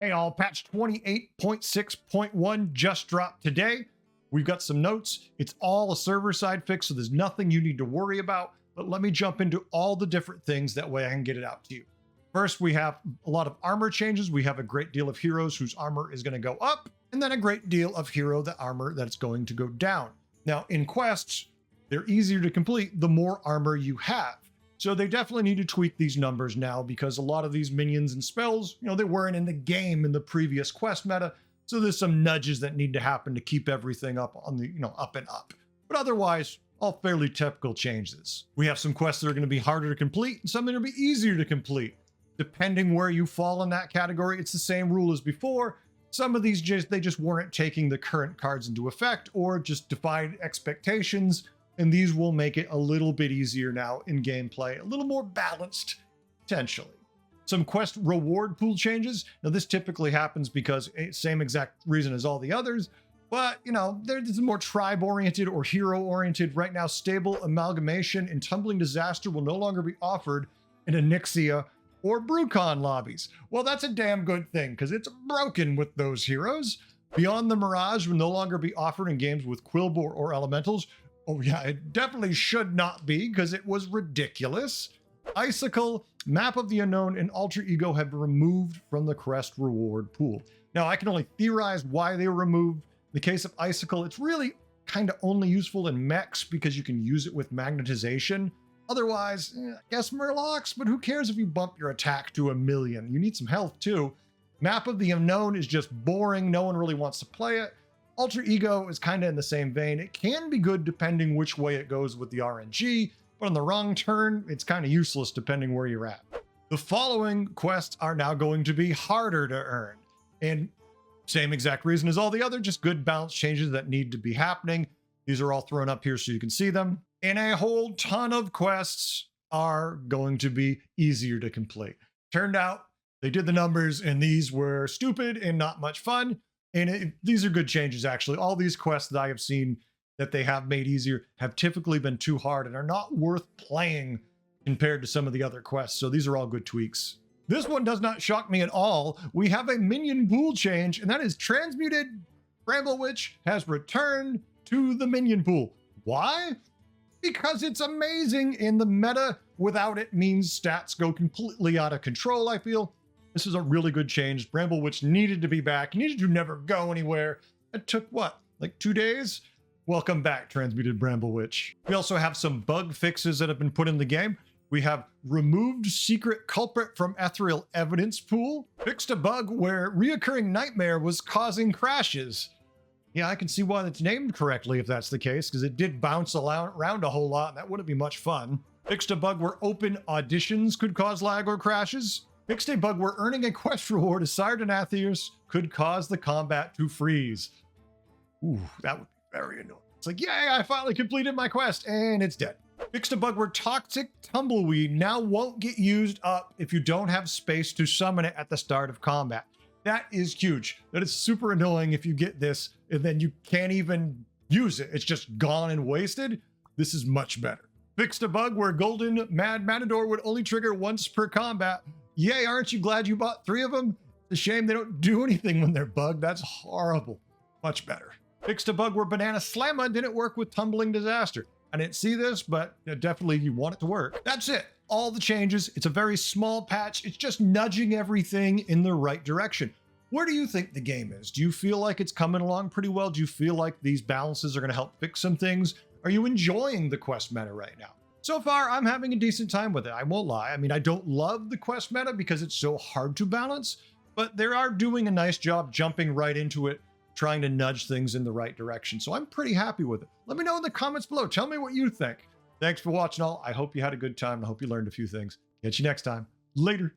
Hey all, patch 28.6.1 just dropped today. We've got some notes. It's all a server-side fix, so there's nothing you need to worry about. But let me jump into all the different things, that way I can get it out to you. First, we have a lot of armor changes. We have a great deal of heroes whose armor is going to go up, and then a great deal of armor that's going to go down. Now, in quests, they're easier to complete the more armor you have. So they definitely need to tweak these numbers now, because a lot of these minions and spells, they weren't in the game in the previous quest meta. So there's some nudges that need to happen to keep everything up on the, up and up. But otherwise, all fairly typical changes. We have some quests that are going to be harder to complete and some that are going to be easier to complete. Depending where you fall in that category, it's the same rule as before. Some of these they just weren't taking the current cards into effect or just defied expectations. And these will make it a little bit easier now in gameplay, a little more balanced, potentially. Some quest reward pool changes. Now this typically happens because same exact reason as all the others, but there's more tribe-oriented or hero-oriented. Right now, stable amalgamation and tumbling disaster will no longer be offered in Onyxia or Brucon lobbies. Well, that's a damn good thing, because it's broken with those heroes. Beyond the Mirage will no longer be offered in games with Quilboar or Elementals. Oh yeah, it definitely should not be, because it was ridiculous. Icicle, Map of the Unknown, and Alter Ego have been removed from the quest reward pool. Now, I can only theorize why they were removed. In the case of Icicle, it's really kind of only useful in mechs because you can use it with magnetization. Otherwise, I guess Murlocs, but who cares if you bump your attack to 1,000,000? You need some health too. Map of the Unknown is just boring. No one really wants to play it. Alter Ego is kind of in the same vein. It can be good depending which way it goes with the RNG, but on the wrong turn, it's kind of useless depending where you're at. The following quests are now going to be harder to earn. And same exact reason as all the other, just good balance changes that need to be happening. These are all thrown up here so you can see them. And a whole ton of quests are going to be easier to complete. Turned out they did the numbers and these were stupid and not much fun. And these are good changes, actually. All these quests that I have seen that they have made easier have typically been too hard and are not worth playing compared to some of the other quests. So these are all good tweaks. This one does not shock me at all. We have a minion pool change, and that is Transmuatated Bramblewitch has returned to the minion pool. Why? Because it's amazing, and the meta without it means stats go completely out of control, I feel. This is a really good change. Bramblewitch needed to be back, needed to never go anywhere. It took what, like 2 days? Welcome back, Transmuted Bramblewitch. We also have some bug fixes that have been put in the game. We have removed secret culprit from ethereal evidence pool, fixed a bug where reoccurring nightmare was causing crashes. Yeah, I can see why it's named correctly if that's the case, because it did bounce around a whole lot, and that wouldn't be much fun. Fixed a bug where open auditions could cause lag or crashes. Fixed a bug where earning a quest reward as Sardonatheus could cause the combat to freeze. Ooh, that would be very annoying. It's like, yay, I finally completed my quest, and it's dead. Fixed a bug where Toxic Tumbleweed now won't get used up if you don't have space to summon it at the start of combat. That is huge. That is super annoying if you get this and then you can't even use it. It's just gone and wasted. This is much better. Fixed a bug where Golden Mad Matador would only trigger once per combat. Yay, aren't you glad you bought 3 of them? It's a shame they don't do anything when they're bugged. That's horrible. Much better. Fixed a bug where Banana Slamma didn't work with Tumbling Disaster. I didn't see this, but definitely you want it to work. That's it. All the changes. It's a very small patch. It's just nudging everything in the right direction. Where do you think the game is? Do you feel like it's coming along pretty well? Do you feel like these balances are going to help fix some things? Are you enjoying the quest meta right now? So far, I'm having a decent time with it. I won't lie. I mean, I don't love the quest meta because it's so hard to balance, but they are doing a nice job jumping right into it, trying to nudge things in the right direction. So I'm pretty happy with it. Let me know in the comments below. Tell me what you think. Thanks for watching all. I hope you had a good time. I hope you learned a few things. Catch you next time. Later.